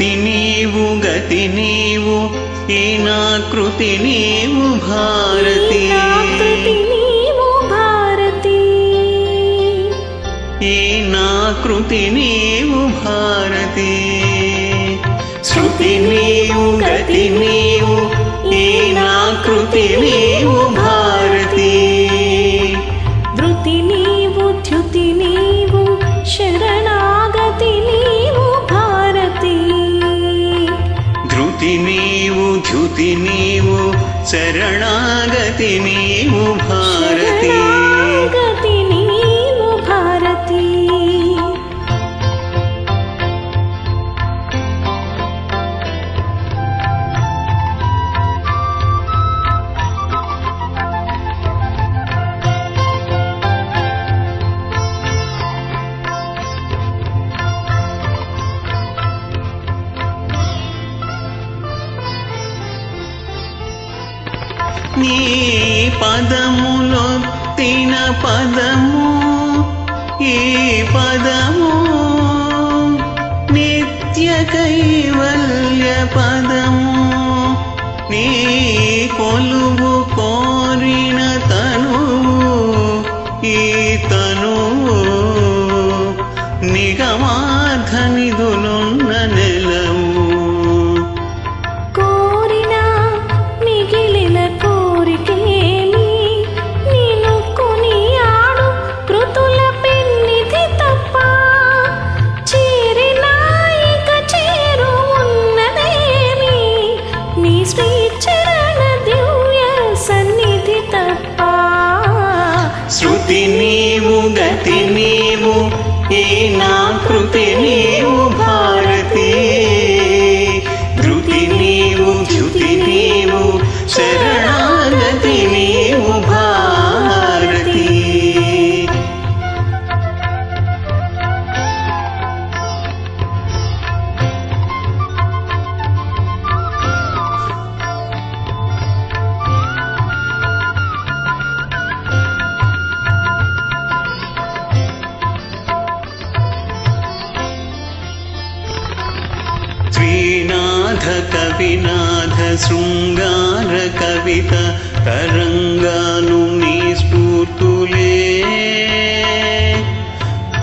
శృతి నీవు గతి నీవు ఈ నా కృతి నీవు భారతి ఈ నా కృతి నీవు భారతి శృతి నీవు గతి నీవు ఈ నా కృతి నీవు భారతి ధృతి నీవు ధ్యుతి నీవు శరణాగతి నీవు భారతి ధృతి నీవు ధ్యుతి నీవు శరణాగతి నీవు భారతి శరణాగతి నీవు భారతి నీ పదములొత్తిన పదము ఈ పదము నిత్య కైవల్య పదము నీ కొలువు కోరిన తనువు ఈ తనువు నిగమాధనిధులున్న నెలవు శృతి నీవు గతి నీవు ఈ నా కృతి నీవు భారతి ధృతి నీవు ధ్యుతి నీవు శరణాగతి నీవు భారతి శ్రీనాథ కవినాథ శృంగార కవిత తరంగాలు నీ స్ఫూర్తులే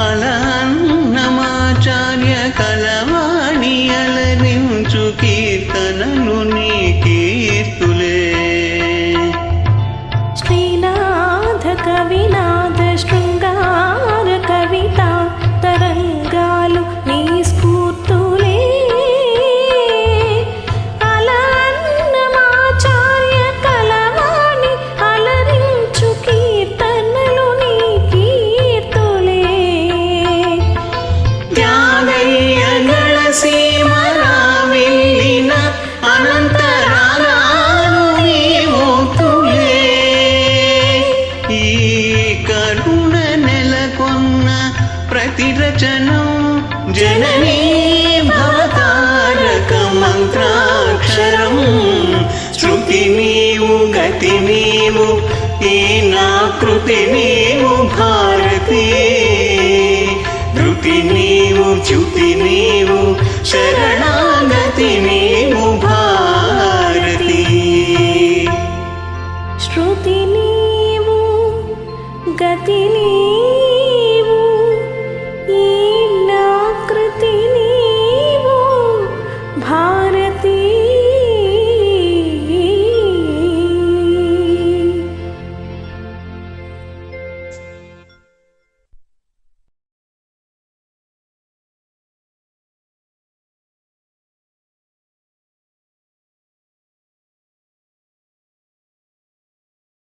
అలన్నమాచార్య కలవాణి అలరించు కీర్తనలు నీ కీర్తులే శ్రీనాథ కవినాథ శృంగార కవిత తరంగాలు నీ స్ఫూర్తులే ప్రతిరచనం జననీ భవతారక మంత్రాక్షరం శృతి నీవు గతి నీవు ఈ నా కృతి నీవు భారతి ధృతి నీవు చ్యుతి నీవు శరణాగతి నీవు భారతి శృతి నీవు గతి నీవు